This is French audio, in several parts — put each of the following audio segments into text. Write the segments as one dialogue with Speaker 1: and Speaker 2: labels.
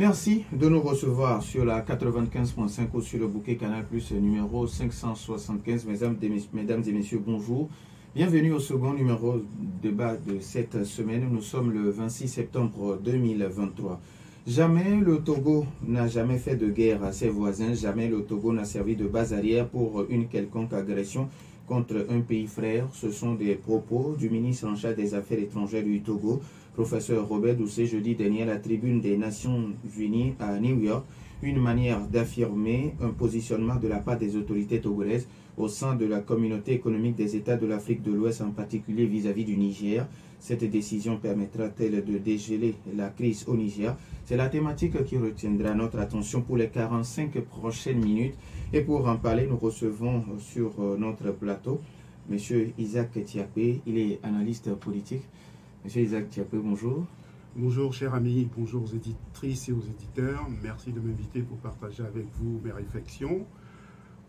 Speaker 1: Merci de nous recevoir sur la 95.5 ou sur le bouquet Canal Plus numéro 575. Mesdames et messieurs, bonjour. Bienvenue au second numéro de débat de cette semaine. Nous sommes le 26 septembre 2023. Jamais le Togo n'a jamais fait de guerre à ses voisins. Jamais le Togo n'a servi de base arrière pour une quelconque agression contre un pays frère. Ce sont des propos du ministre en charge des Affaires étrangères du Togo, professeur Robert Doucet, jeudi dernier à la tribune des Nations Unies à New York, une manière d'affirmer un positionnement de la part des autorités togolaises au sein de la communauté économique des États de l'Afrique de l'Ouest, en particulier vis-à-vis du Niger. Cette décision permettra-t-elle de dégeler la crise au Niger? C'est la thématique qui retiendra notre attention pour les 45 prochaines minutes. Et pour en parler, nous recevons sur notre plateau M. Isaac Tiapé. Il est analyste politique. Monsieur Isaac Tiapé, bonjour.
Speaker 2: Bonjour cher ami, bonjour aux éditrices et aux éditeurs. Merci de m'inviter pour partager avec vous mes réflexions.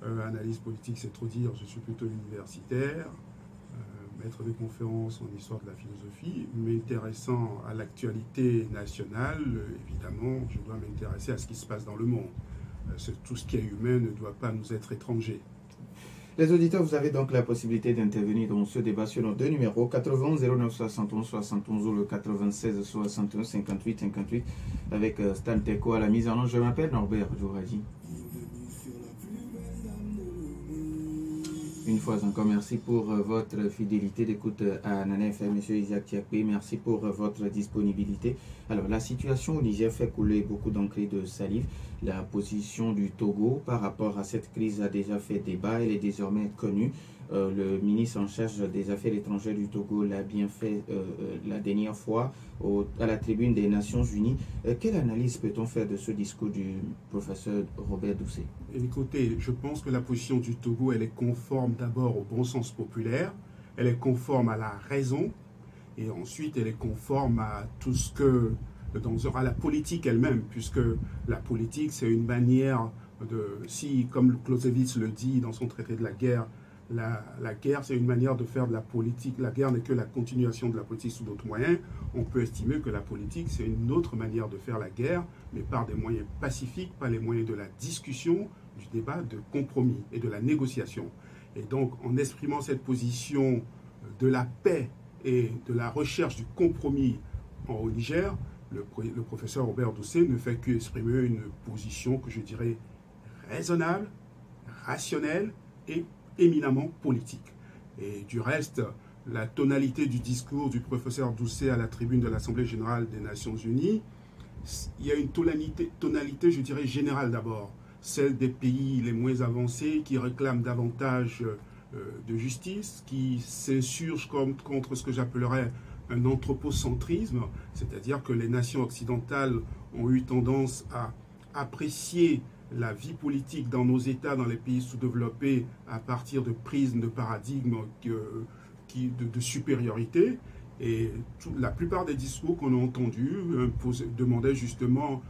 Speaker 2: Analyse politique, c'est trop dire, je suis plutôt universitaire, maître de conférences en histoire de la philosophie, m'intéressant à l'actualité nationale, évidemment, je dois m'intéresser à ce qui se passe dans le monde. Tout ce qui est humain ne doit pas nous être étranger.
Speaker 1: Les auditeurs, vous avez donc la possibilité d'intervenir dans ce débat sur nos deux numéros, 91 09 71 71 ou le 96 61 58 58 avec Stan Teko à la mise en œuvre. Je m'appelle Norbert Djouradi. Une fois encore, merci pour votre fidélité d'écoute à Nana FM, M. Isaac Tiapé. Merci pour votre disponibilité. Alors, la situation au Niger fait couler beaucoup d'encre et de salive. La position du Togo par rapport à cette crise a déjà fait débat. Elle est désormais connue. Le ministre en charge des Affaires étrangères du Togo l'a bien fait la dernière fois à la tribune des Nations Unies. Quelle analyse peut-on faire de ce discours du professeur Robert Doucet?
Speaker 2: Écoutez, je pense que la position du Togo, elle est conforme d'abord au bon sens populaire, elle est conforme à la raison, et ensuite elle est conforme à tout ce que, à la politique elle-même, puisque la politique, c'est une manière de, si, comme Clausewitz le dit dans son traité de la guerre, la guerre, c'est une manière de faire de la politique. La guerre n'est que la continuation de la politique sous d'autres moyens. On peut estimer que la politique, c'est une autre manière de faire la guerre, mais par des moyens pacifiques, pas les moyens de la discussion, du débat, de compromis et de la négociation. Et donc, en exprimant cette position de la paix et de la recherche du compromis au Niger, le professeur Robert Doucet ne fait qu'exprimer une position que je dirais raisonnable, rationnelle et éminemment politique. Et du reste, la tonalité du discours du professeur Doucet à la tribune de l'Assemblée générale des Nations Unies, il y a une tonalité, je dirais, générale d'abord, celle des pays les moins avancés qui réclament davantage de justice, qui s'insurgent contre ce que j'appellerais un anthropocentrisme, c'est-à-dire que les nations occidentales ont eu tendance à apprécier la vie politique dans nos États, dans les pays sous-développés, à partir de prismes de paradigmes de supériorité. Et la plupart des discours qu'on a entendus demandaient justement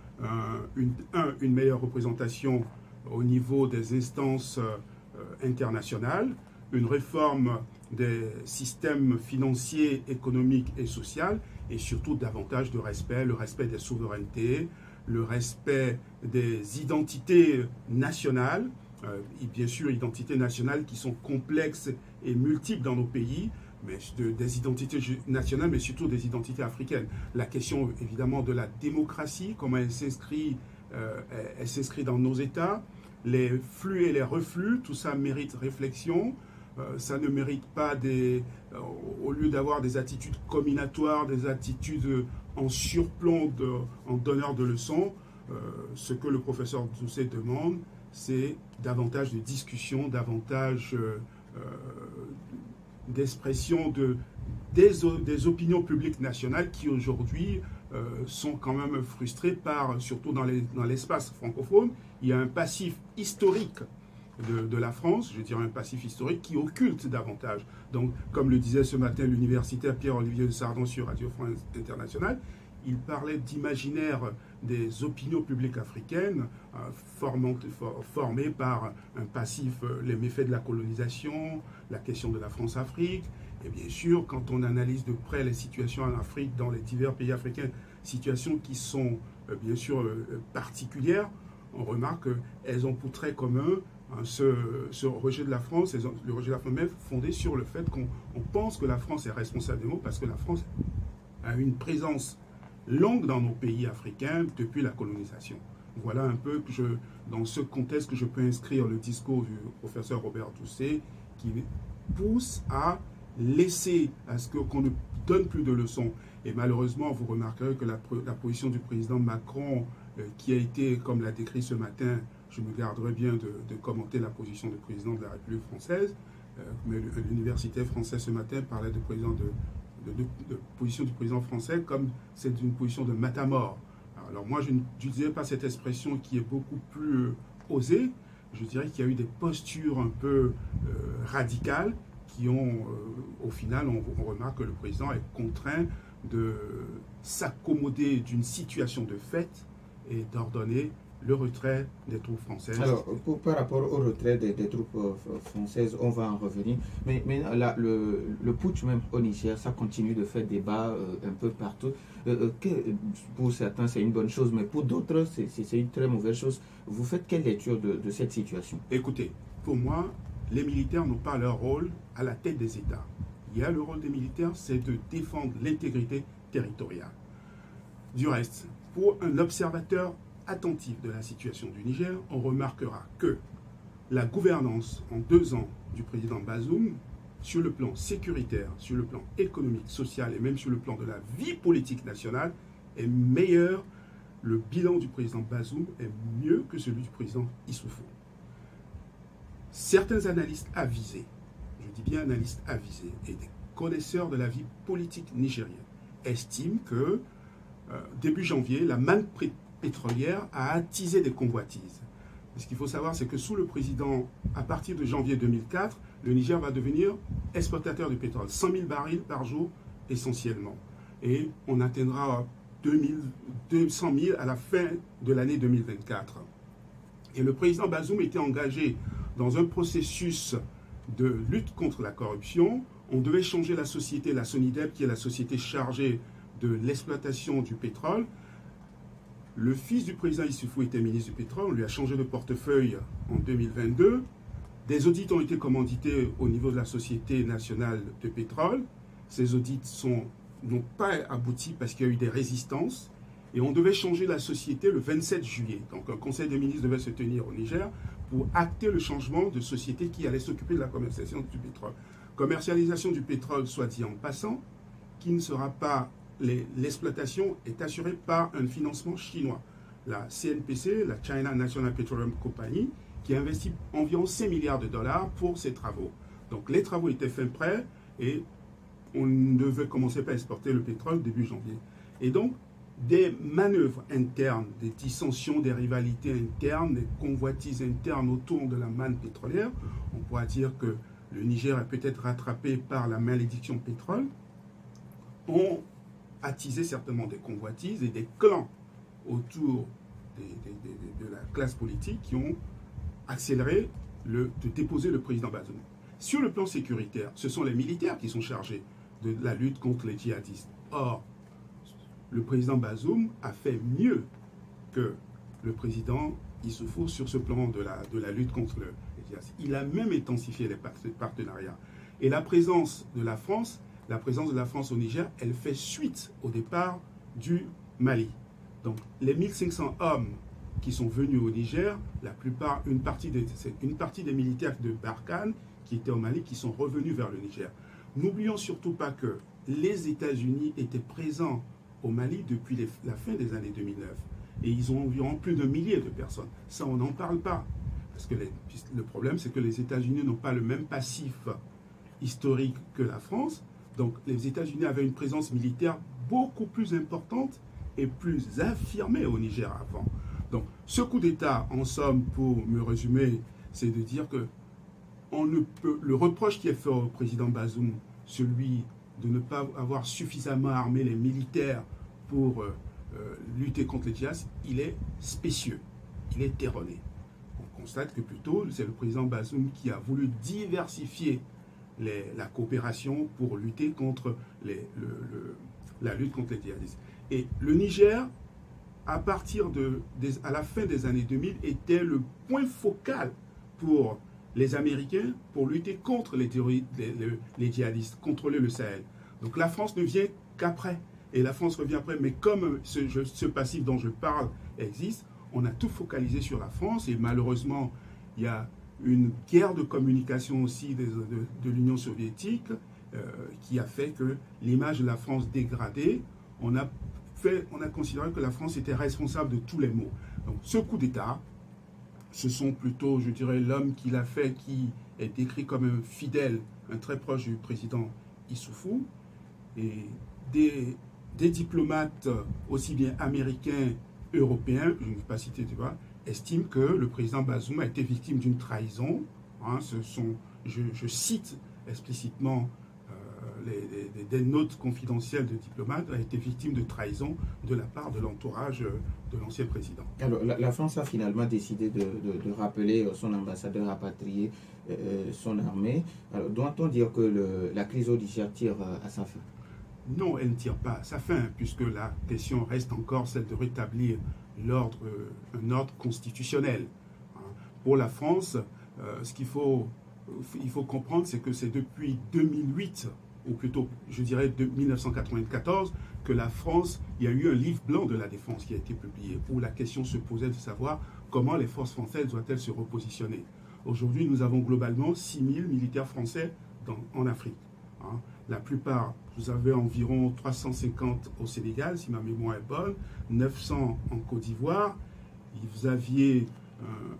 Speaker 2: une meilleure représentation au niveau des instances internationales, une réforme des systèmes financiers, économiques et sociaux, et surtout davantage de respect, le respect des souverainetés, le respect des identités nationales, et bien sûr identités nationales qui sont complexes et multiples dans nos pays, mais des identités nationales, mais surtout des identités africaines. La question évidemment de la démocratie, comment elle s'inscrit dans nos États, les flux et les reflux, tout ça mérite réflexion. Ça ne mérite pas au lieu d'avoir des attitudes combinatoires, des attitudes en surplomb, en donneur de leçons, ce que le professeur Doucet demande, c'est davantage de discussion, davantage d'expression des opinions publiques nationales qui aujourd'hui sont quand même frustrées surtout dans l'espace francophone, il y a un passif historique de la France, je dirais un passif historique qui occulte davantage. Donc, comme le disait ce matin l'universitaire Pierre-Olivier de Sardon sur Radio France Internationale, il parlait d'imaginaire des opinions publiques africaines formées par un passif, les méfaits de la colonisation, la question de la France-Afrique. Et bien sûr, quand on analyse de près les situations en Afrique, dans les divers pays africains, situations qui sont bien sûr particulières, on remarque qu'elles ont pour trait commun ce rejet de la France, le rejet de la France même fondé sur le fait qu'on pense que la France est responsable des maux parce que la France a une présence longue dans nos pays africains depuis la colonisation. Voilà un peu dans ce contexte que je peux inscrire le discours du professeur Robert Doucet qui pousse à laisser à ce qu'on ne donne plus de leçons. Et malheureusement, vous remarquerez que la position du président Macron, qui a été, comme l'a décrit ce matin, je me garderai bien de commenter la position du président de la République française, mais l'université française ce matin parlait de position du président français comme c'est une position de matamor. Alors moi, je n'utilisais pas cette expression qui est beaucoup plus osée. Je dirais qu'il y a eu des postures un peu radicales qui ont, au final, on remarque que le président est contraint de s'accommoder d'une situation de fait et d'ordonner le retrait des troupes françaises.
Speaker 1: Alors, par rapport au retrait des troupes françaises, on va en revenir. Mais là, le putsch même au Niger, ça continue de faire débat un peu partout. Pour certains, c'est une bonne chose, mais pour d'autres, c'est une très mauvaise chose. Vous faites quelle lecture de cette situation?
Speaker 2: Écoutez, pour moi, les militaires n'ont pas leur rôle à la tête des États. Il y a le rôle des militaires, c'est de défendre l'intégrité territoriale. Du reste, pour un observateur attentif de la situation du Niger, on remarquera que la gouvernance en 2 ans du président Bazoum, sur le plan sécuritaire, sur le plan économique, social et même sur le plan de la vie politique nationale, est meilleure. Le bilan du président Bazoum est mieux que celui du président Issoufou. Certains analystes avisés, je dis bien analystes avisés, et des connaisseurs de la vie politique nigérienne, estiment que début janvier, la manne pétrolière a attisé des convoitises. Ce qu'il faut savoir, c'est que sous le président, à partir de janvier 2004, le Niger va devenir exportateur de pétrole. 100 000 barils par jour, essentiellement. Et on atteindra 200 000 à la fin de l'année 2024. Et le président Bazoum était engagé dans un processus de lutte contre la corruption. On devait changer la société, la SONIDEP, qui est la société chargée de l'exploitation du pétrole. Le fils du président Issoufou était ministre du pétrole, on lui a changé de portefeuille en 2022. Des audits ont été commandités au niveau de la Société nationale de pétrole. Ces audits n'ont pas abouti parce qu'il y a eu des résistances. Et on devait changer la société le 27 juillet. Donc un conseil des ministres devait se tenir au Niger pour acter le changement de société qui allait s'occuper de la commercialisation du pétrole. Commercialisation du pétrole, soit dit en passant, qui ne sera pas... L'exploitation est assurée par un financement chinois. La CNPC, la China National Petroleum Company, qui investit environ 5 milliards de dollars pour ces travaux. Donc les travaux étaient faits prêts et on devait commencer par exporter le pétrole début janvier. Et donc, des manœuvres internes, des dissensions, des rivalités internes, des convoitises internes autour de la manne pétrolière, on pourra dire que le Niger est peut-être rattrapé par la malédiction pétrole, ont attisé certainement des convoitises et des clans autour de la classe politique qui ont accéléré de déposer le président Bazoum. Sur le plan sécuritaire, ce sont les militaires qui sont chargés de la lutte contre les djihadistes. Or, le président Bazoum a fait mieux que le président Issoufou sur ce plan de la lutte contre les djihadistes. Il a même intensifié les partenariats. Et la présence de la France au Niger, elle fait suite au départ du Mali. Donc, les 1500 hommes qui sont venus au Niger, la plupart, une partie des militaires de Barkhane qui étaient au Mali, qui sont revenus vers le Niger. N'oublions surtout pas que les États-Unis étaient présents au Mali depuis la fin des années 2009. Et ils ont environ plus de milliers de personnes. Ça, on n'en parle pas. Parce que le problème, c'est que les États-Unis n'ont pas le même passif historique que la France. Donc, les États-Unis avaient une présence militaire beaucoup plus importante et plus affirmée au Niger avant. Donc, ce coup d'État, en somme, pour me résumer, c'est de dire que le reproche qui est fait au président Bazoum, celui de ne pas avoir suffisamment armé les militaires pour lutter contre les djihadistes, il est spécieux, il est erroné. On constate que plutôt, c'est le président Bazoum qui a voulu diversifier la coopération pour lutter contre la lutte contre les djihadistes. Et le Niger à la fin des années 2000, était le point focal pour les Américains pour lutter contre les djihadistes, contrôler le Sahel. Donc la France ne vient qu'après. Et la France revient après. Mais comme ce passif dont je parle existe, on a tout focalisé sur la France. Et malheureusement, il y a une guerre de communication aussi de l'Union soviétique qui a fait que l'image de la France dégradée, on a considéré que la France était responsable de tous les maux. Donc ce coup d'État, ce sont plutôt, je dirais, l'homme qui l'a fait, qui est décrit comme un fidèle, un très proche du président Issoufou, et des diplomates aussi bien américains, européens, je ne vais pas citer, estiment que le président Bazoum a été victime d'une trahison. Hein, je cite explicitement des notes confidentielles de diplomates, a été victime de trahison de la part de l'entourage de l'ancien président.
Speaker 1: Alors, la France a finalement décidé de rappeler son ambassadeur rapatrié, son armée. Alors, doit-on dire que la crise au Niger tire à sa fin?
Speaker 2: Non, elle ne tire pas à sa fin, puisque la question reste encore celle de rétablir un ordre constitutionnel. Pour la France, ce qu'il faut comprendre, c'est que c'est depuis 2008, ou plutôt, je dirais, de 1994, que la France, il y a eu un livre blanc de la défense qui a été publié, où la question se posait de savoir comment les forces françaises doivent-elles se repositionner. Aujourd'hui, nous avons globalement 6000 militaires français en Afrique. La plupart, vous avez environ 350 au Sénégal, si ma mémoire est bonne, 900 en Côte d'Ivoire, vous aviez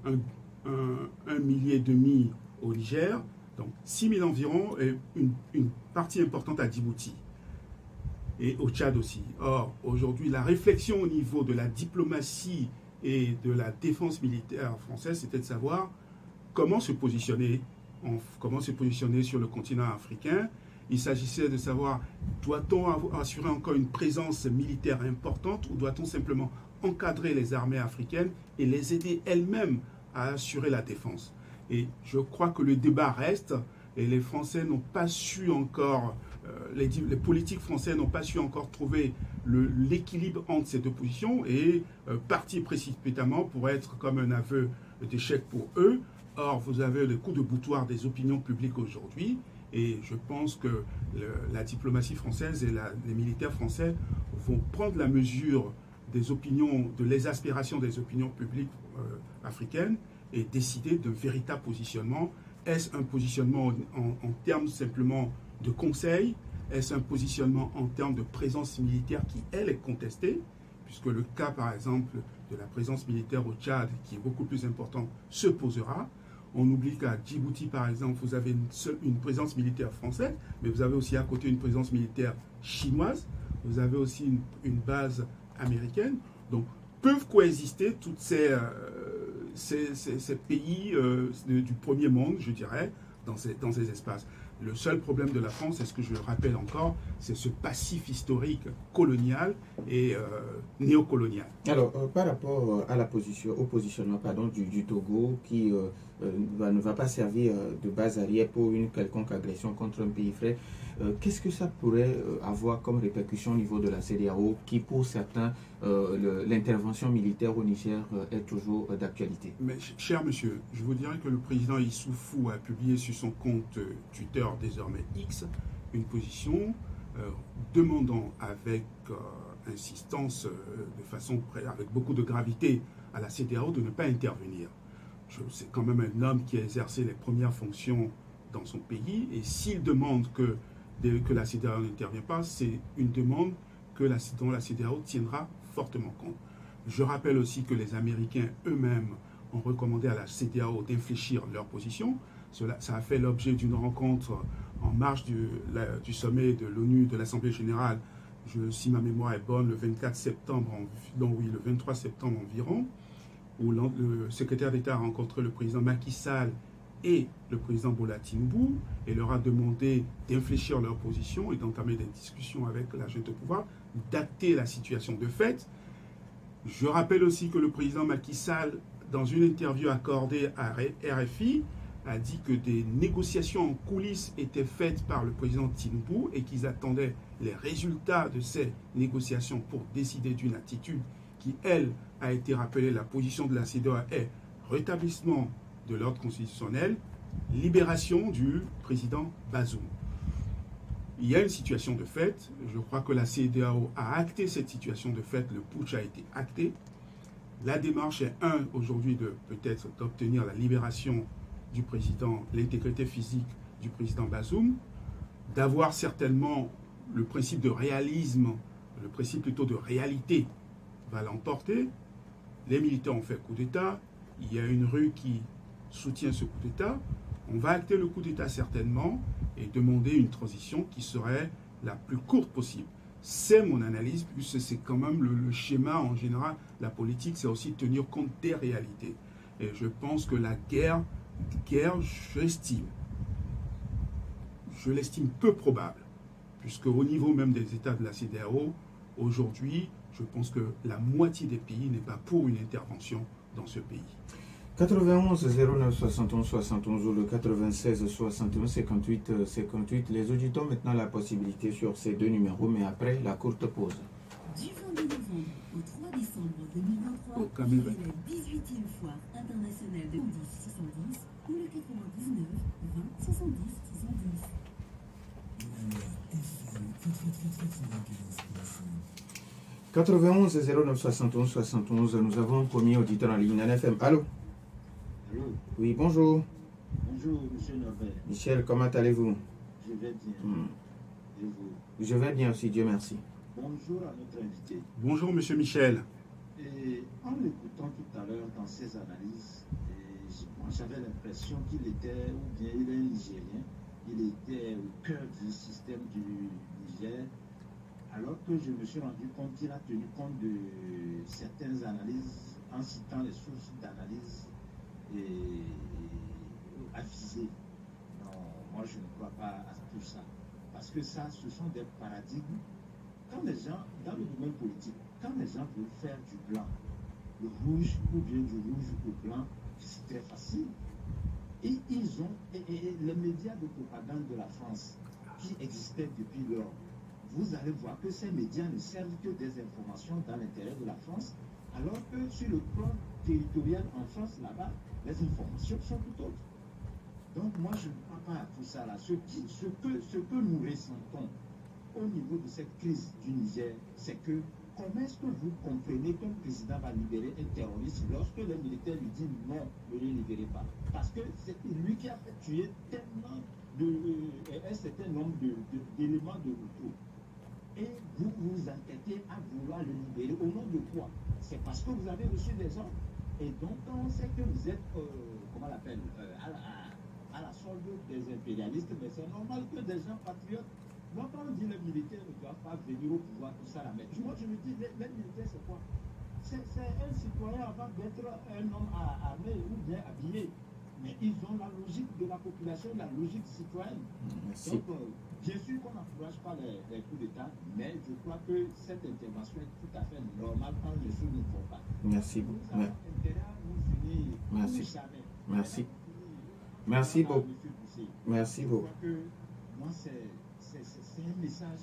Speaker 2: 1,5 millier au Niger, donc 6000 environ, et une partie importante à Djibouti et au Tchad aussi. Or, aujourd'hui, la réflexion au niveau de la diplomatie et de la défense militaire française, c'était de savoir comment se positionner sur le continent africain. Il s'agissait de savoir, doit-on assurer encore une présence militaire importante ou doit-on simplement encadrer les armées africaines et les aider elles-mêmes à assurer la défense? Et je crois que le débat reste et les Français n'ont pas su encore, les politiques français n'ont pas su encore trouver l'équilibre entre ces deux positions et partir précipitamment pour être comme un aveu d'échec pour eux. Or, vous avez le coup de boutoir des opinions publiques aujourd'hui. Et je pense que la diplomatie française et les militaires français vont prendre la mesure des opinions, de l'exaspération des opinions publiques africaines et décider d'un véritable positionnement. Est-ce un positionnement en termes simplement de conseil? Est-ce un positionnement en termes de présence militaire qui, elle, est contestée? Puisque le cas, par exemple, de la présence militaire au Tchad, qui est beaucoup plus important, se posera. On oublie qu'à Djibouti, par exemple, vous avez une présence militaire française, mais vous avez aussi à côté une présence militaire chinoise. Vous avez aussi une base américaine. Donc, peuvent coexister tous ces pays du premier monde, je dirais, dans ces espaces. Le seul problème de la France, c'est ce que je le rappelle encore, c'est ce passif historique colonial et néocolonial.
Speaker 1: Alors, par rapport au positionnement du Togo, qui ne va pas servir de base arrière pour une quelconque agression contre un pays frère, qu'est-ce que ça pourrait avoir comme répercussion au niveau de la CEDEAO, qui pour certains, l'intervention militaire au Niger est toujours d'actualité?
Speaker 2: Mais cher monsieur, je vous dirais que le président Issoufou a publié sur son compte Twitter, désormais X, une position demandant avec insistance, avec beaucoup de gravité à la CEDEAO de ne pas intervenir. C'est quand même un homme qui a exercé les premières fonctions dans son pays, et s'il demande que la CEDEAO n'intervient pas, c'est une demande dont la CEDEAO tiendra fortement compte. Je rappelle aussi que les Américains eux-mêmes ont recommandé à la CEDEAO d'infléchir leur position. Ça a fait l'objet d'une rencontre en marge du sommet de l'ONU, de l'Assemblée générale, si ma mémoire est bonne, le 23 septembre environ, où le secrétaire d'État a rencontré le président Macky Sall et le président Bola Tinubu et leur a demandé d'infléchir leur position et d'entamer des discussions avec la junte au pouvoir, d'acter la situation de fait. Je rappelle aussi que le président Macky Sall, dans une interview accordée à RFI, a dit que des négociations en coulisses étaient faites par le président Tinubu et qu'ils attendaient les résultats de ces négociations pour décider d'une attitude qui, elle, a été rappelée. La position de la CEDEAO est rétablissement de l'ordre constitutionnel, libération du président Bazoum. Il y a une situation de fait. Je crois que la CEDEAO a acté cette situation de fait. Le putsch a été acté. La démarche est, aujourd'hui, de peut-être d'obtenir la libération du président, l'intégrité physique du président Bazoum, d'avoir certainement le principe de réalisme, le principe plutôt de réalité va l'emporter. Les militaires ont fait coup d'État. Il y a une rue qui soutient ce coup d'État. On va acter le coup d'État certainement et demander une transition qui serait la plus courte possible. C'est mon analyse, puisque c'est quand même le schéma en général. La politique, c'est aussi tenir compte des réalités. Et je pense que la guerre, je l'estime peu probable, puisque au niveau même des États de la CEDEAO, aujourd'hui, je pense que la moitié des pays n'est pas pour une intervention dans ce pays.
Speaker 1: 91 09 71 71 ou le 96 61 58 58. Les auditeurs ont maintenant la possibilité sur ces deux numéros, mais après la courte pause.
Speaker 3: Du 22 novembre au 3 décembre 2023, vivez la 18e foire internationale de 70 ou le 99 20 70 70.
Speaker 1: 91 09 71 71. Nous avons un premier auditeur en ligne. NFM. Allô?
Speaker 4: Allô?
Speaker 1: Oui, bonjour.
Speaker 4: Bonjour, monsieur Norbert.
Speaker 1: Michel, comment allez-vous?
Speaker 4: Je vais bien. Et vous?
Speaker 1: Je vais bien aussi, Dieu merci.
Speaker 4: Bonjour à notre invité.
Speaker 2: Bonjour, monsieur Michel.
Speaker 4: Et en l'écoutant tout à l'heure dans ses analyses, moi j'avais l'impression qu'il était, ou bien il est un Nigérien, il était au cœur du système du Niger, alors que je me suis rendu compte qu'il a tenu compte de certaines analyses en citant les sources d'analyse avisées. Non, moi je ne crois pas à tout ça. Parce que ça, ce sont des paradigmes. Quand les gens, dans le domaine politique, quand les gens veulent faire du blanc, le rouge ou bien du rouge au blanc, c'est très facile. Et ils ont, et les médias de propagande de la France qui existaient depuis lors, vous allez voir que ces médias ne servent que des informations dans l'intérêt de la France, alors que sur le plan territorial en France, là-bas, les informations sont tout autres. Donc moi, je ne crois pas à tout ça là. Ce que nous ressentons au niveau de cette crise du Niger, c'est que comment est-ce que vous comprenez qu'un président va libérer un terroriste lorsque les militaires lui disent non, ne le libérez pas? Parce que c'est lui qui a fait tuer tellement un certain nombre d'éléments de l'auto. Et vous vous entêtez à vouloir le libérer. Au nom de quoi? C'est parce que vous avez reçu des ordres. Et donc, quand on sait que vous êtes, comment on l'appelle, à la solde des impérialistes, mais c'est normal que des gens patriotes, moi quand on dit les militaires ne doivent pas venir au pouvoir, tout ça là, mais moi je me dis, les militaires c'est quoi? C'est un citoyen avant d'être un homme armé ou bien habillé. Mais ils ont la logique de la population, la logique citoyenne.
Speaker 1: Merci.
Speaker 4: Donc, bien sûr qu'on n'encourage pas les coups d'État, mais je crois que cette intervention est tout à fait normale quand les choses ne vont pas.
Speaker 1: Merci.
Speaker 4: Nous avons intérêt à nous unir.
Speaker 1: Merci.
Speaker 4: Jamais.
Speaker 1: Merci. Merci beaucoup. Merci
Speaker 4: Je
Speaker 1: beaucoup.
Speaker 4: crois que moi, c'est un message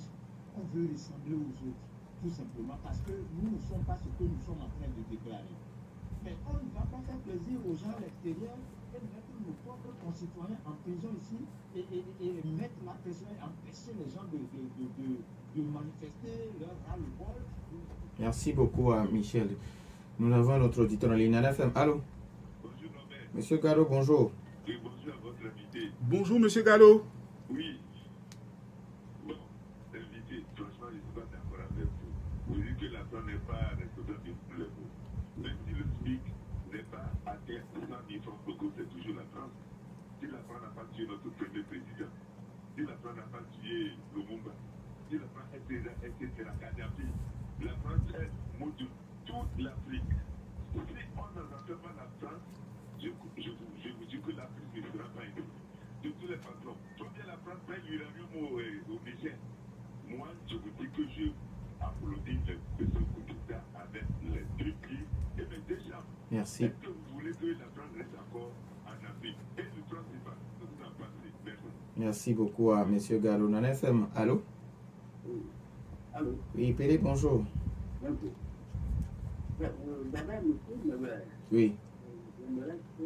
Speaker 4: qu'on veut ressembler aux autres, tout simplement, parce que nous ne sommes pas ce que nous sommes en train de déclarer. Mais on ne va pas faire plaisir aux gens à l'extérieur et mettre nos propres concitoyens en prison ici et mettre la pression et empêcher les gens de manifester leur ras-le-bol.
Speaker 1: Merci beaucoup à Michel. Nous avons notre auditeur en ligne. NFM. Allô?
Speaker 5: Bonjour Norbert.
Speaker 1: Monsieur Gallo, bonjour.
Speaker 5: Oui, bonjour à votre invité.
Speaker 2: Bonjour, monsieur Gallo.
Speaker 5: Oui. Bon, invité, franchement, je ne suis pas d'accord avec vous. Vous dites que la France n'est pas responsable de tous les maux. Même si le SMIC n'est pas atteint 100 000 francs pour c'est toujours la France. Si la France n'a pas tué notre premier président, si la France n'a pas tué Lumumba, si la France etc. Kadhafi, la France est mot de toute l'Afrique. Si on n'entend pas la France, je vous dis que l'Afrique ne sera pas une. De tous les patrons. Combien la France prend l'uranium au Niger? Moi, je vous dis que je applaudis ce coup d'État avec les deux pieds et mes deux jambes.
Speaker 1: Merci.
Speaker 5: Est-ce que vous voulez que la France reste encore en Afrique? Et le principal, que vous en pensez? Merci.
Speaker 1: Merci beaucoup à Monsieur Gallo. NFM. Allô?
Speaker 4: Allô?
Speaker 1: Oui, Pélé, bonjour.
Speaker 4: Bonjour.
Speaker 6: D'abord, monsieur Levert,
Speaker 1: Oui.
Speaker 6: j'aimerais que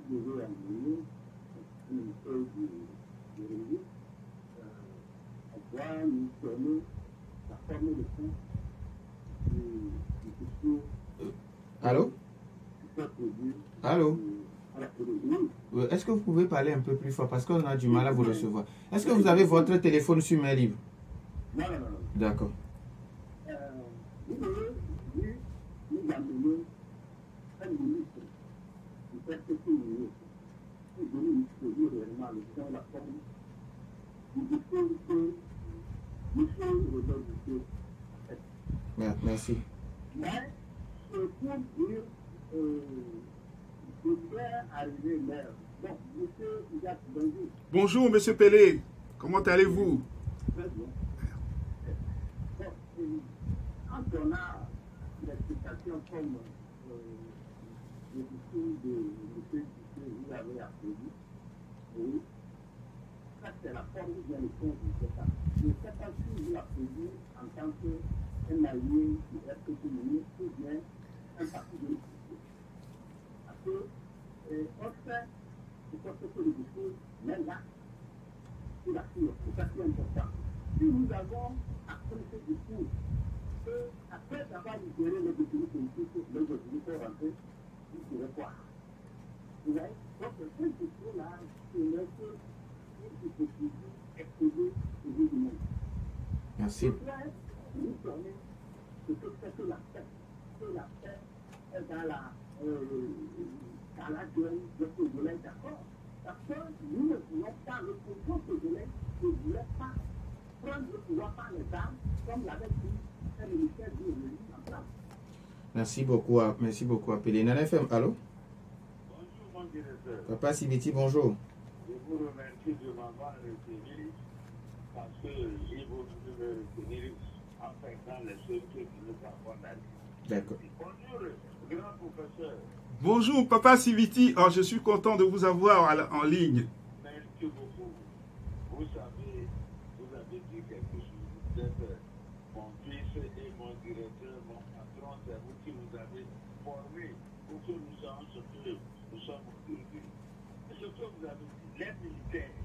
Speaker 6: vous devez amener une feuille de registre à voir nous donner la forme de fond du discours.
Speaker 1: Allô? Allô? Est-ce que vous pouvez parler un peu plus fort parce qu'on a du mal à vous recevoir? Est-ce que vous avez votre téléphone sur main libre?
Speaker 6: Non, non, non.
Speaker 1: D'accord.
Speaker 6: Vous devez nous amener un ministre du perspective ministre pour donner une discours réellement dans la forme du discours que M. Robert Duterte.
Speaker 1: Merci.
Speaker 6: Mais pour dire je vais arriver maire. Bon, monsieur Isaac, bonjour.
Speaker 2: Bonjour, monsieur Pelé. Comment allez-vous?
Speaker 6: Très bien. Bon, quand on a l'explication comme le discours de M. Duterte, vous l'avez applaudi, oui, ça c'est la forme de l'élection du État. Je ne sais pas si vous l'applaudissez en tant qu'un allié du RPP ministre ou bien un parti de l'opposition. Parce que on fait ce que le discours, mais là, c'est la cure, c'est ça qui est important. Si nous avons appris ce discours, et après avoir libéré les détenus politiques, les détenus pour rentrer, vous pourrez voir. Vous voyez? Donc ce discours-là, c'est une hypocrisie exposée au bout du monde.
Speaker 1: Merci.
Speaker 6: Nous donner ce que c'est que la paix. Que la paix est dans la gueule de Togolais, d'accord? Parce que nous ne voulons pas, le pouvoir Togolais ne voulait pas prendre le pouvoir par les armes, comme l'avait dit un ministère du revenu en place.
Speaker 1: Merci beaucoup, Appelé. Nana FM, allô?
Speaker 5: Bonjour, mon directeur.
Speaker 1: Papa Sibiti, bonjour.
Speaker 5: Je vous remercie de m'avoir retenu parce que j'ai voulu me retenir enfin dans les choses que nous avons dit.
Speaker 1: D'accord.
Speaker 5: Bonjour, grand professeur.
Speaker 2: Bonjour, Papa Siviti. Oh, je suis content de vous avoir en ligne.
Speaker 5: Merci beaucoup. Vous savez, vous avez dit quelque chose. Vous êtes mon fils et mon directeur, mon patron. C'est vous qui nous avez formés pour que nous soyons ce que nous sommes aujourd'hui. Et ce que vous avez dit, les militaires,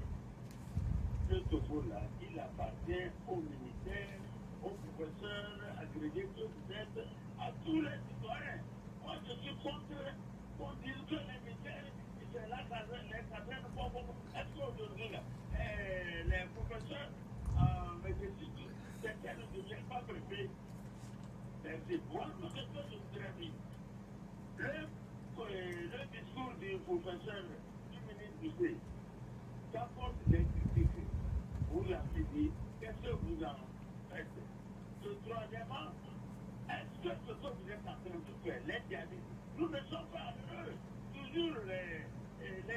Speaker 5: le Togo là, il appartient aux militaires, aux professeurs agrégés que vous êtes, à tous les citoyens. Moi, je suis contre qu'on dise que les militaires, c'est là les casernes pauvres. Est-ce qu'aujourd'hui, les professeurs médecins, c'est qu'elles ne deviennent pas préfets. C'est moi, ce que je voudrais dire. Le discours du professeur, du ministre du C, ça porte des critiques. Vous l'avez dit, qu'est-ce que vous en faites? Troisièmement, est-ce que ce que vous êtes en train de faire, les djihadistes, nous ne sommes pas heureux, toujours les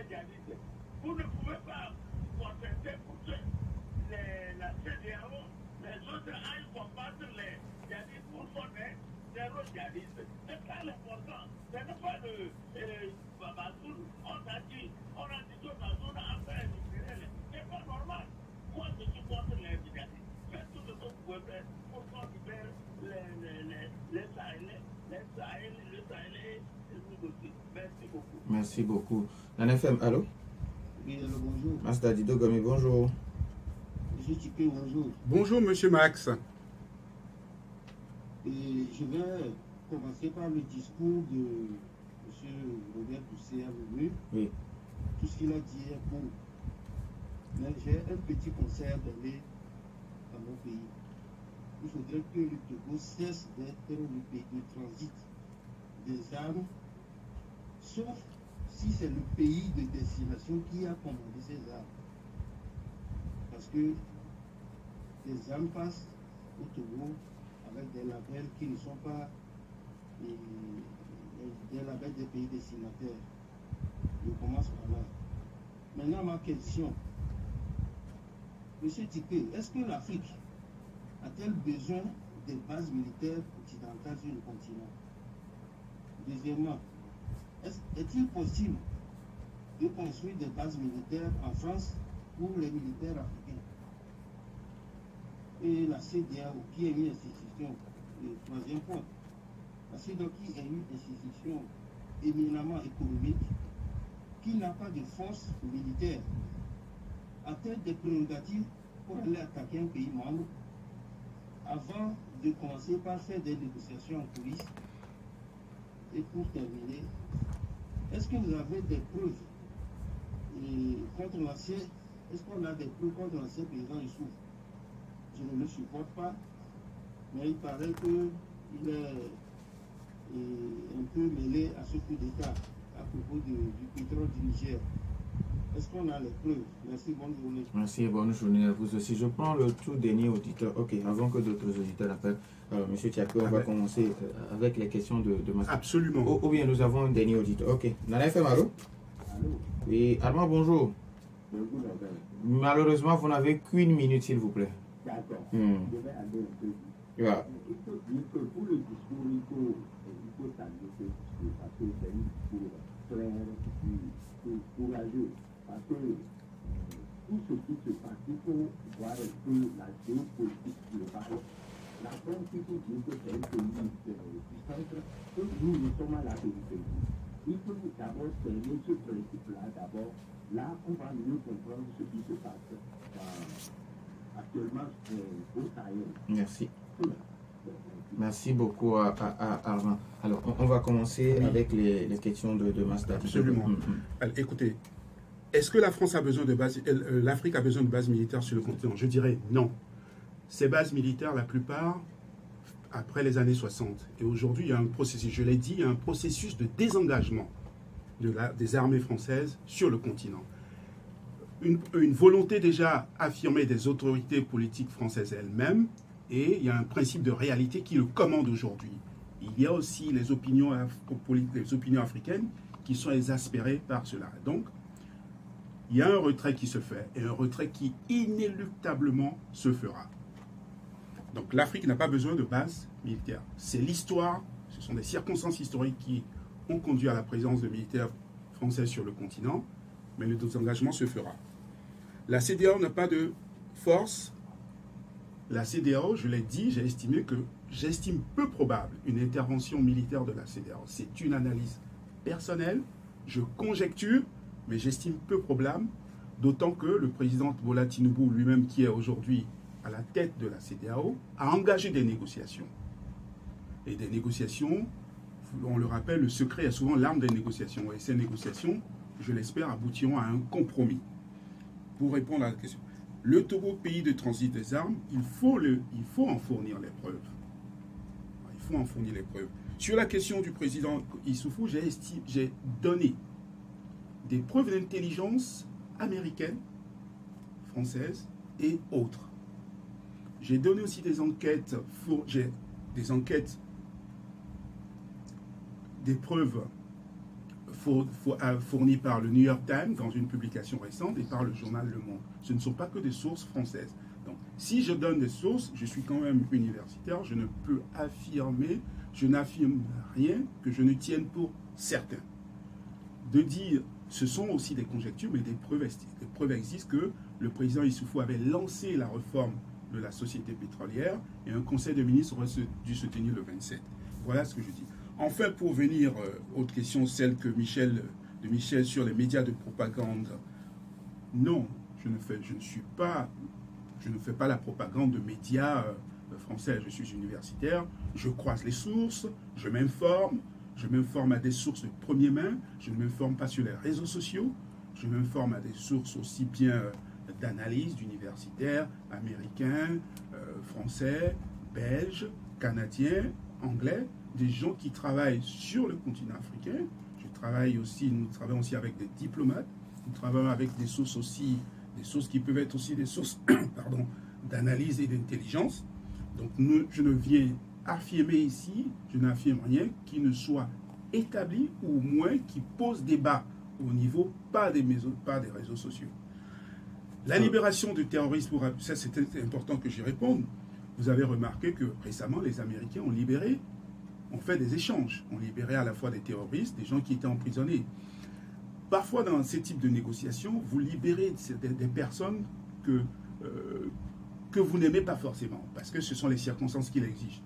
Speaker 5: djihadistes. Vous ne pouvez pas contenter pour que la CEDEAO, les autres aillent combattre les djihadistes pour qu'on ait zéro djihadiste. C'est ça l'important. Ce n'est pas le Babazoun. On a dit que Babazoun a fait éliminer. C'est pas normal. Moi, je suis contre les djihadistes. Faites tout ce que vous pouvez faire pour qu'on libère les Sahel et nous aussi. Merci beaucoup.
Speaker 1: Merci beaucoup. Nana FM, allô?
Speaker 7: Oui, alors bonjour.
Speaker 1: Master Dido Gomi, bonjour.
Speaker 7: Monsieur Tipé, bonjour.
Speaker 2: Bonjour, monsieur Max.
Speaker 7: Et je vais commencer par le discours de monsieur Robert Duterte.
Speaker 1: Oui.
Speaker 7: Tout ce qu'il a dit est bon. Mais j'ai un petit conseil à donner à mon pays. Il faudrait que le Togo cesse d'être le pays de transit des armes, sauf si c'est le pays de destination qui a commandé ces armes. Parce que les armes passent au Togo avec des labels qui ne sont pas des labels des pays destinataires. Je commence par là. Maintenant, ma question. Monsieur Tipé, est-ce que l'Afrique a-t-elle besoin des bases militaires occidentales sur le continent? Deuxièmement, est-il possible de construire des bases militaires en France pour les militaires africains? Et la CEDEAO, qui est une institution, le troisième point, La CEDEAO est une institution éminemment économique qui n'a pas de force militaire, a-t-elle des prérogatives pour aller attaquer un pays membre avant de commencer par faire des négociations en coulisses? Et pour terminer, est-ce que vous avez des preuves contre l'ancien? Est-ce qu'on a des preuves contre l'ancien président Issoufou? Je ne le supporte pas, mais il paraît qu'il est un peu mêlé à ce coup d'État à propos du pétrole du Niger. Est-ce qu'on a les preuves? Merci, bonne journée.
Speaker 1: Merci, bonne journée à vous aussi. Je prends le tout dernier auditeur. Ok, avant que d'autres auditeurs appellent. Alors, M. Tiakou, on va commencer avec les questions de ma...
Speaker 2: Absolument.
Speaker 1: Ou bien nous avons un dernier auditeur. Ok. Nana FM, allô?
Speaker 6: Allô?
Speaker 1: Oui, Armand, bonjour.
Speaker 6: Bonjour,
Speaker 1: Malheureusement, vous n'avez qu'une minute, s'il vous plaît.
Speaker 6: d'accord.
Speaker 1: Hmm.
Speaker 6: Je vais aller un peu vite.
Speaker 1: Yeah.
Speaker 6: Il faut dire que pour le discours, il faut saluer ce discours parce que c'est un discours clair, courageux. Parce que tout ce qui se passe, il faut voir un peu la géopolitique globale. La France, il faut dire que c'est un pays du centre, que nous sommes à la périphérie. Il faut d'abord fermer ce principe-là. D'abord, là, on va mieux comprendre ce qui se passe actuellement au Sahel.
Speaker 1: Merci. Merci beaucoup à Armand. Alors, on va commencer avec les questions de Master.
Speaker 2: Absolument. Alors, écoutez, est-ce que la France a besoin de base, l'Afrique a besoin de bases militaires sur le continent? Je dirais non. Ces bases militaires, la plupart, après les années 60. Et aujourd'hui, il y a un processus, je l'ai dit, il y a un processus de désengagement des armées françaises sur le continent. Une volonté déjà affirmée des autorités politiques françaises elles-mêmes, et il y a un principe de réalité qui le commande aujourd'hui. Il y a aussi les opinions africaines qui sont exaspérées par cela. Donc, il y a un retrait qui se fait, et un retrait qui inéluctablement se fera. Donc l'Afrique n'a pas besoin de base militaire. C'est l'histoire, ce sont des circonstances historiques qui ont conduit à la présence de militaires français sur le continent, mais le désengagement se fera. La CEDEAO n'a pas de force. La CEDEAO, je l'ai dit, j'estime peu probable une intervention militaire de la CEDEAO. C'est une analyse personnelle, je conjecture, mais j'estime peu probable, d'autant que le président Bola Tinubu lui-même, qui est aujourd'hui à la tête de la CEDEAO, a engagé des négociations. Et des négociations, on le rappelle, le secret est souvent l'arme des négociations. Et ces négociations, je l'espère, aboutiront à un compromis. Pour répondre à la question, le Togo, pays de transit des armes, il faut en fournir les preuves. Il faut en fournir les preuves. Sur la question du président Issoufou, j'ai donné des preuves d'intelligence américaines, françaises et autres. J'ai donné aussi des enquêtes, des preuves fournies par le New York Times dans une publication récente et par le journal Le Monde. Ce ne sont pas que des sources françaises. Donc, si je donne des sources, je suis quand même universitaire, je ne peux affirmer, je n'affirme rien que je ne tienne pour certain. De dire, ce sont aussi des conjectures, mais des preuves existent que le président Issoufou avait lancé la réforme de la société pétrolière et un conseil de ministres aurait dû se tenir le 27. Voilà ce que je dis. Enfin, pour venir, autre question, celle de Michel sur les médias de propagande. Non, je ne fais pas la propagande de médias français. Je suis universitaire, je croise les sources, je m'informe à des sources de première main, je ne m'informe pas sur les réseaux sociaux, je m'informe à des sources aussi bien d'analyse d'universitaires américains, français, belges, canadiens, anglais, des gens qui travaillent sur le continent africain. Nous travaillons aussi avec des diplomates, nous travaillons avec des sources qui peuvent être aussi des sources d'analyse et d'intelligence. Donc je ne viens affirmer ici, je n'affirme rien qui ne soit établi ou au moins qui pose débat au niveau, pas des réseaux sociaux. La libération de terroristes, ça c'était important que j'y réponde. Vous avez remarqué que récemment les Américains ont fait des échanges, ont libéré à la fois des terroristes, des gens qui étaient emprisonnés. Parfois dans ces types de négociations, vous libérez des personnes que vous n'aimez pas forcément, parce que ce sont les circonstances qui l'exigent.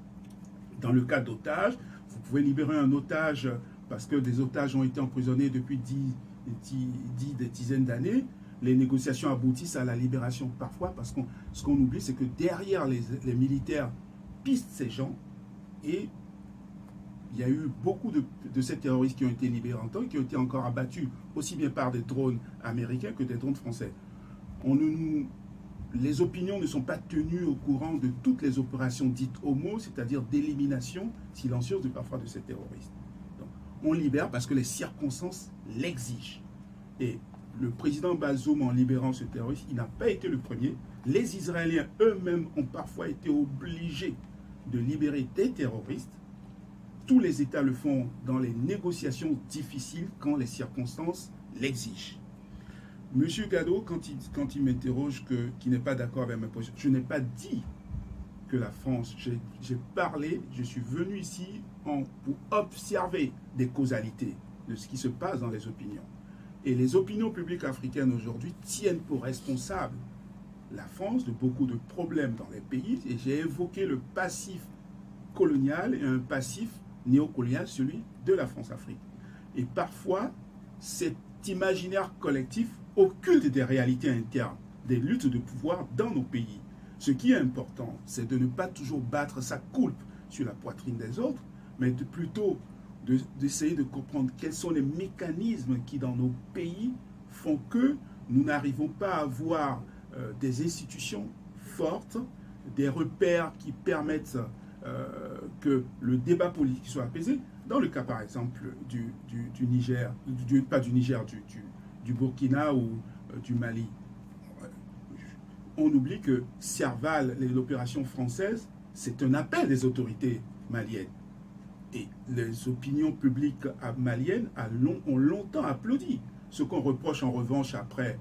Speaker 2: Dans le cas d'otages, vous pouvez libérer un otage parce que des otages ont été emprisonnés depuis des dizaines d'années. Les négociations aboutissent à la libération parfois parce que ce qu'on oublie, c'est que derrière les militaires pistent ces gens et il y a eu beaucoup de ces terroristes qui ont été libérés en temps et qui ont été encore abattus aussi bien par des drones américains que des drones français. Les opinions ne sont pas tenues au courant de toutes les opérations dites homo, c'est-à-dire d'élimination silencieuse parfois de ces terroristes. Donc, on libère parce que les circonstances l'exigent. Et le président Bazoum, en libérant ce terroriste, il n'a pas été le premier. Les Israéliens eux-mêmes ont parfois été obligés de libérer des terroristes. Tous les États le font dans les négociations difficiles quand les circonstances l'exigent. Monsieur Gado, quand il m'interroge qu'il n'est pas d'accord avec ma position, je n'ai pas dit que la France, j'ai parlé, je suis venu ici pour observer des causalités de ce qui se passe dans les opinions. Et les opinions publiques africaines aujourd'hui tiennent pour responsable la France de beaucoup de problèmes dans les pays. Et j'ai évoqué le passif colonial et un passif néocolonial, celui de la France-Afrique. Et parfois, cet imaginaire collectif occulte des réalités internes, des luttes de pouvoir dans nos pays. Ce qui est important, c'est de ne pas toujours battre sa coulpe sur la poitrine des autres, mais plutôt d'essayer de comprendre quels sont les mécanismes qui, dans nos pays, font que nous n'arrivons pas à avoir des institutions fortes, des repères qui permettent que le débat politique soit apaisé. Dans le cas, par exemple, du Niger, pas du Niger, du Burkina ou du Mali, on oublie que Serval, l'opération française, c'est un appel des autorités maliennes. Et les opinions publiques maliennes ont longtemps applaudi. Ce qu'on reproche en revanche après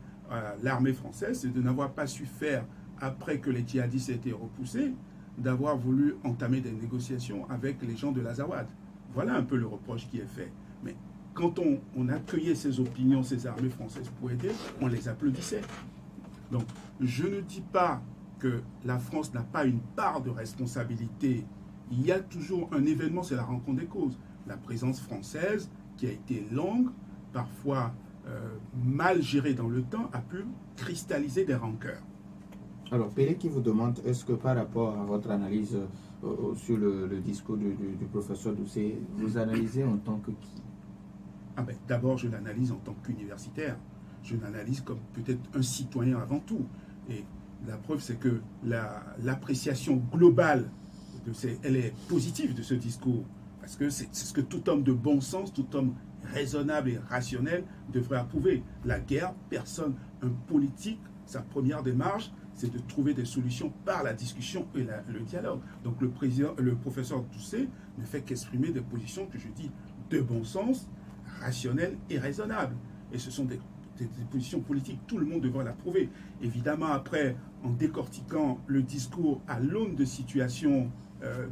Speaker 2: l'armée française, c'est de n'avoir pas su faire, après que les djihadistes aient été repoussés, d'avoir voulu entamer des négociations avec les gens de l'Azawad. Voilà un peu le reproche qui est fait. Mais quand on accueillait ces opinions, ces armées françaises pour aider, on les applaudissait. Donc, je ne dis pas que la France n'a pas une part de responsabilité. Il y a toujours un événement, c'est la rencontre des causes. La présence française, qui a été longue, parfois mal gérée dans le temps, a pu cristalliser des rancœurs.
Speaker 1: Alors, Pélé qui vous demande, est-ce que par rapport à votre analyse sur le discours du professeur Doucet, vous analysez en tant que qui?
Speaker 2: D'abord, je l'analyse en tant qu'universitaire. Je l'analyse comme peut-être un citoyen avant tout. Et la preuve, c'est que l'appréciation globale, elle est positive de ce discours. Parce que c'est ce que tout homme de bon sens, tout homme raisonnable et rationnel devrait approuver. La guerre, un politique, sa première démarche, c'est de trouver des solutions par la discussion et le dialogue. Donc le professeur Doucet ne fait qu'exprimer des positions que je dis de bon sens, rationnelles et raisonnables. Et ce sont des positions politiques, tout le monde devrait l'approuver. Évidemment, après, en décortiquant le discours à l'aune de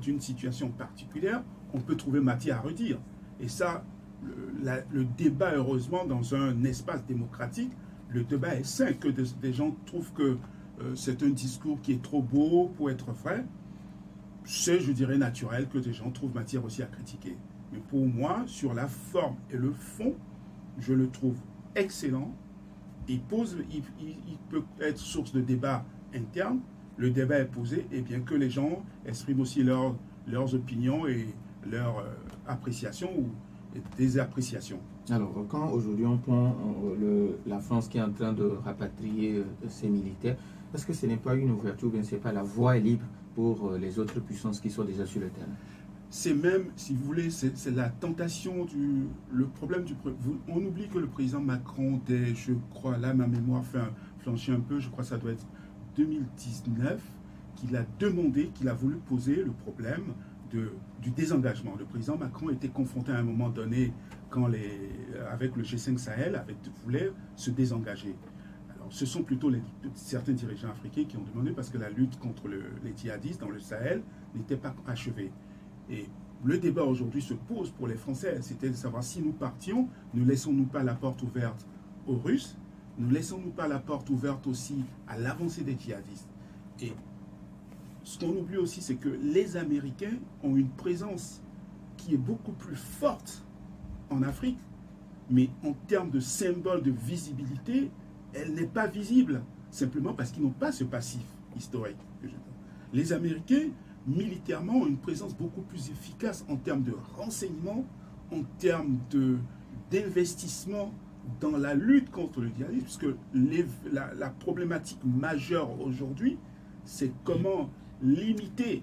Speaker 2: d'une situation particulière, on peut trouver matière à redire. Et ça, le débat, heureusement, dans un espace démocratique, le débat est sain. Que des gens trouvent que c'est un discours qui est trop beau pour être vrai, c'est, je dirais, naturel que des gens trouvent matière aussi à critiquer. Mais pour moi, sur la forme et le fond, je le trouve excellent. Il peut être source de débat interne. Le débat est posé, et bien que les gens expriment aussi leurs opinions et leurs appréciations ou désappréciations.
Speaker 1: Alors, quand aujourd'hui on prend la France qui est en train de rapatrier ses militaires, est-ce que ce n'est pas une ouverture, ou bien ce n'est pas la voie libre pour les autres puissances qui sont déjà sur le terrain?
Speaker 2: C'est même, si vous voulez, c'est la tentation le problème on oublie que le président Macron, je crois, là ma mémoire fait flancher un peu, je crois que ça doit être 2019, qu'il a demandé, qu'il a voulu poser le problème du désengagement. Le président Macron était confronté à un moment donné, avec le G5 Sahel, voulait se désengager. Alors, ce sont plutôt certains dirigeants africains qui ont demandé, parce que la lutte contre les djihadistes dans le Sahel n'était pas achevée. Et le débat aujourd'hui se pose pour les Français, c'était de savoir si nous partions, ne laissons-nous pas la porte ouverte aux Russes, ne laissons-nous pas la porte ouverte aussi à l'avancée des djihadistes. Et ce qu'on oublie aussi, c'est que les Américains ont une présence qui est beaucoup plus forte en Afrique, mais en termes de symbole de visibilité, elle n'est pas visible, simplement parce qu'ils n'ont pas ce passif historique. Les Américains, militairement, ont une présence beaucoup plus efficace en termes de renseignement, en termes d'investissement dans la lutte contre le djihadisme, puisque la problématique majeure aujourd'hui, c'est comment limiter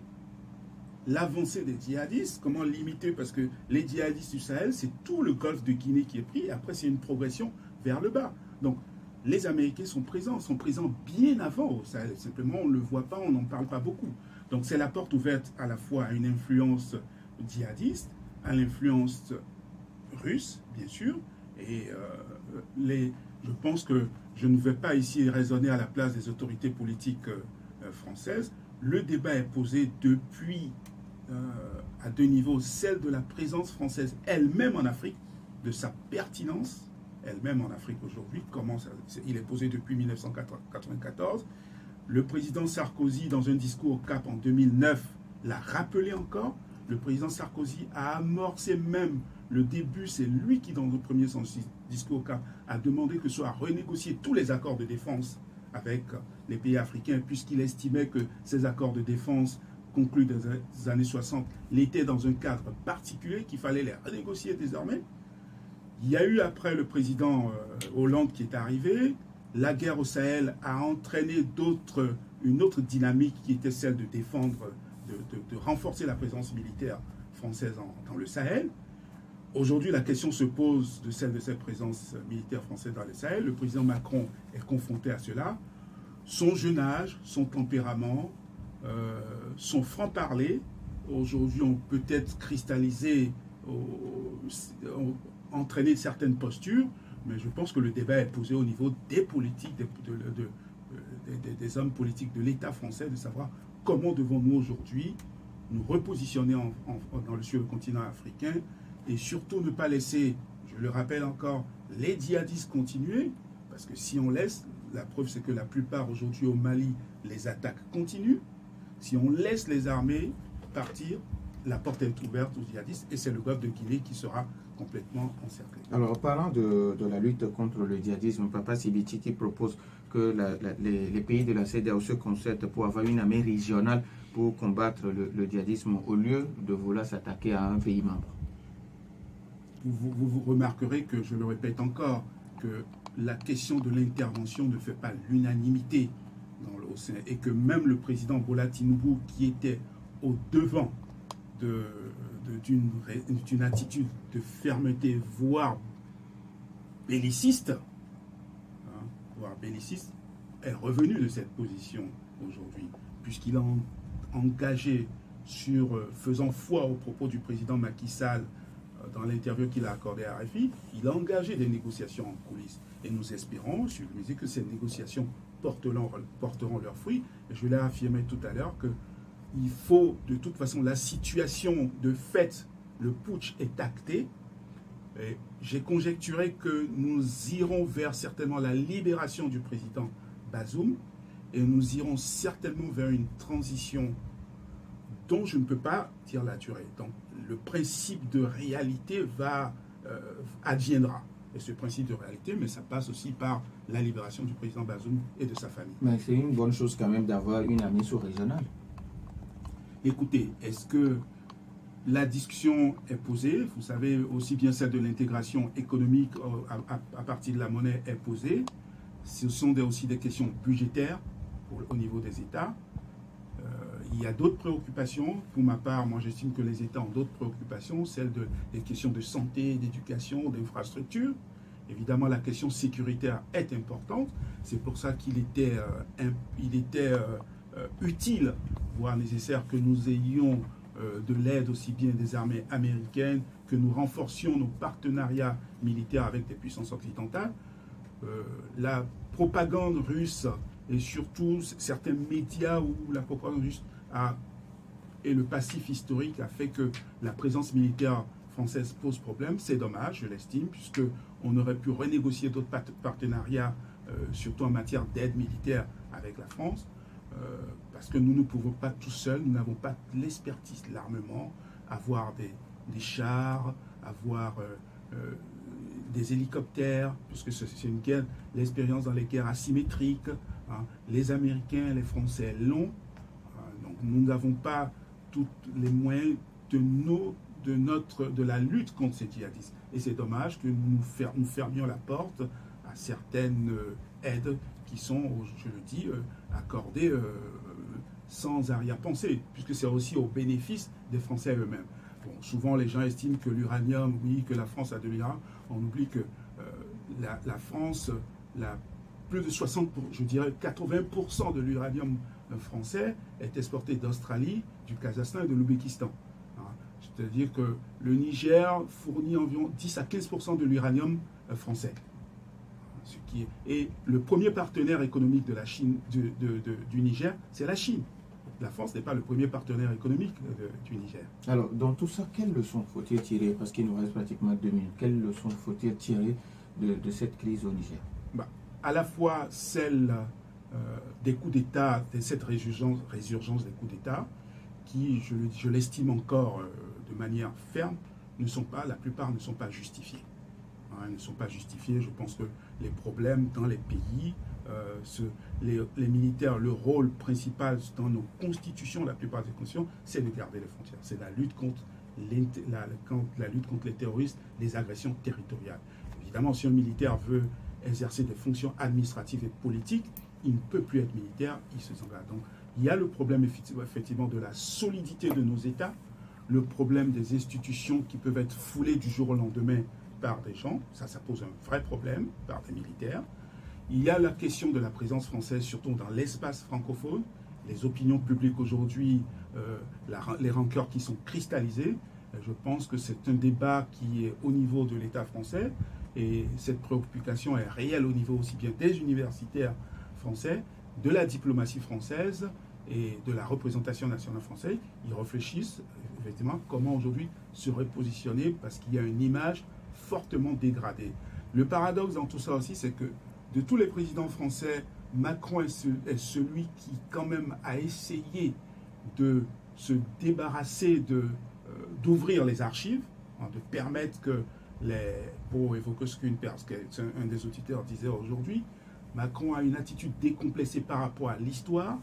Speaker 2: l'avancée des djihadistes, comment limiter, parce que les djihadistes du Sahel, c'est tout le golfe de Guinée qui est pris, et après c'est une progression vers le bas. Donc les Américains sont présents bien avant au Sahel, simplement on ne le voit pas, on n'en parle pas beaucoup. Donc c'est la porte ouverte à la fois à une influence djihadiste, à l'influence russe, bien sûr, et je pense que je ne vais pas ici raisonner à la place des autorités politiques françaises. Le débat est posé depuis à deux niveaux, celle de la présence française elle-même en Afrique, de sa pertinence elle-même en Afrique aujourd'hui. Il est posé depuis 1994. Le président Sarkozy, dans un discours au Cap en 2009, l'a rappelé encore. Le président Sarkozy a amorcé même le début, c'est lui qui, dans le premier discours au Cap, a demandé que soient renégociés tous les accords de défense avec les pays africains, puisqu'il estimait que ces accords de défense conclus dans les années 60 l'étaient dans un cadre particulier, qu'il fallait les renégocier désormais. Il y a eu après le président Hollande qui est arrivé, la guerre au Sahel a entraîné une autre dynamique qui était celle de défendre, de renforcer la présence militaire française dans le Sahel. Aujourd'hui, la question se pose de celle de cette présence militaire française dans le Sahel. Le président Macron est confronté à cela. Son jeune âge, son tempérament, son franc-parler, aujourd'hui ont peut-être cristallisé, entraîné certaines postures, mais je pense que le débat est posé au niveau des politiques, des hommes politiques de l'État français, de savoir comment devons-nous aujourd'hui nous repositionner sur le continent africain et surtout ne pas laisser, je le rappelle encore, les djihadistes continuer, parce que si on laisse, la preuve c'est que la plupart aujourd'hui au Mali, les attaques continuent. Si on laisse les armées partir, la porte est ouverte aux djihadistes et c'est le golfe de Guinée qui sera complètement encerclé.
Speaker 1: Alors, parlant de la lutte contre le djihadisme, Papa Sibiti qui propose que les pays de la CEDEAO se concertent pour avoir une armée régionale pour combattre le djihadisme au lieu de vouloir s'attaquer à un pays membre.
Speaker 2: Vous remarquerez que, je le répète encore, que la question de l'intervention ne fait pas l'unanimité au sein, et que même le président Bola Tinubu, qui était au devant d'une attitude de fermeté, voire belliciste, est revenu de cette position aujourd'hui, puisqu'il a engagé faisant foi aux propos du président Macky Sall dans l'interview qu'il a accordée à RFI, il a engagé des négociations en coulisses. Et nous espérons, je lui disais, que ces négociations porteront leurs fruits. Et je l'ai affirmé tout à l'heure qu'il faut, de toute façon, la situation de fait, le putsch est acté. J'ai conjecturé que nous irons vers certainement la libération du président Bazoum et nous irons certainement vers une transition dont je ne peux pas dire la durée. Donc, le principe de réalité adviendra. Et ce principe de réalité, mais ça passe aussi par la libération du président Bazoum et de sa famille.
Speaker 1: Mais c'est une bonne chose quand même d'avoir une armée sous-régionale.
Speaker 2: Écoutez, est-ce que la discussion est posée? Vous savez, aussi bien celle de l'intégration économique à partir de la monnaie est posée. Ce sont aussi des questions budgétaires au niveau des États. Il y a d'autres préoccupations. Pour ma part, moi j'estime que les États ont d'autres préoccupations, celles des questions de santé, d'éducation, d'infrastructure. Évidemment, la question sécuritaire est importante. C'est pour ça qu'il était utile, voire nécessaire, que nous ayons de l'aide aussi bien des armées américaines, que nous renforcions nos partenariats militaires avec des puissances occidentales. La propagande russe et surtout certains médias où la propagande russe et le passif historique a fait que la présence militaire française pose problème. C'est dommage, je l'estime, puisqu'on aurait pu renégocier d'autres partenariats, surtout en matière d'aide militaire avec la France, parce que nous ne pouvons pas tout seuls, nous n'avons pas l'expertise, l'armement, avoir des chars, avoir des hélicoptères, puisque c'est une guerre, l'expérience dans les guerres asymétriques. Hein, les Américains, les Français l'ont. Donc nous n'avons pas tous les moyens de la lutte contre ces djihadistes. Et c'est dommage que nous fermions la porte à certaines aides qui sont, je le dis, accordées sans arrière-pensée, puisque c'est aussi au bénéfice des Français eux-mêmes. Bon, souvent, les gens estiment que l'uranium, oui, que la France a de l'uranium. On oublie que la France, plus de 60%, je dirais 80% de l'uranium français est exporté d'Australie, du Kazakhstan et de l'Ouzbékistan. C'est-à-dire que le Niger fournit environ 10 à 15% de l'uranium français. Et le premier partenaire économique de la Chine, du Niger, c'est la Chine. La France n'est pas le premier partenaire économique du Niger.
Speaker 1: Alors, dans tout ça, quelles leçons faut-il tirer? Parce qu'il nous reste pratiquement 2 minutes. Quelles leçons faut-il tirer de cette crise au Niger?
Speaker 2: À la fois celle des coups d'État, de cette résurgence des coups d'État, qui, je l'estime encore de manière ferme, la plupart ne sont pas justifiés. Ils ne sont pas justifiés. Je pense que les problèmes dans les pays, les militaires, le rôle principal dans nos constitutions, la plupart des constitutions, c'est de garder les frontières. C'est la lutte contre les terroristes, les agressions territoriales. Évidemment, si un militaire veut exercer des fonctions administratives et politiques, il ne peut plus être militaire, il se s'engage. Donc, il y a le problème effectivement de la solidité de nos États, le problème des institutions qui peuvent être foulées du jour au lendemain par des gens, ça pose un vrai problème, par des militaires. Il y a la question de la présence française, surtout dans l'espace francophone, les opinions publiques aujourd'hui, les rancœurs qui sont cristallisées. Je pense que c'est un débat qui est au niveau de l'État français, et cette préoccupation est réelle au niveau aussi bien des universitaires français, de la diplomatie française et de la représentation nationale française. Ils réfléchissent effectivement comment aujourd'hui se repositionner parce qu'il y a une image fortement dégradée. Le paradoxe dans tout ça aussi, c'est que de tous les présidents français, Macron est celui qui quand même a essayé de se débarrasser, d'ouvrir les archives, de permettre que pour évoquer ce qu'un des auditeurs disait aujourd'hui, Macron a une attitude décomplexée par rapport à l'histoire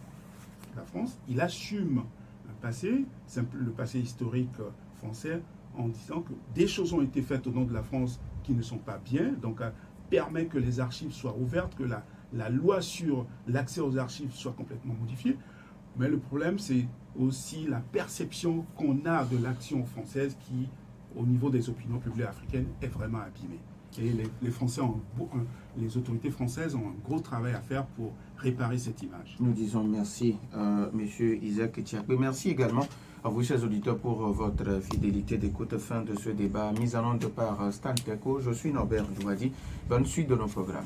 Speaker 2: de la France. Il assume le passé historique français, en disant que des choses ont été faites au nom de la France qui ne sont pas bien, donc permet que les archives soient ouvertes, que la loi sur l'accès aux archives soit complètement modifiée. Mais le problème, c'est aussi la perception qu'on a de l'action française qui, au niveau des opinions publiques africaines, est vraiment abîmée. Et les autorités françaises ont un gros travail à faire pour réparer cette image.
Speaker 1: Nous disons merci à M. Isaac Tchiakwe. Merci également à vous, chers auditeurs, pour votre fidélité d'écoute. Fin de ce débat mis en onde par Stan Keko. Je suis Norbert Douadi. Bonne suite de nos programmes.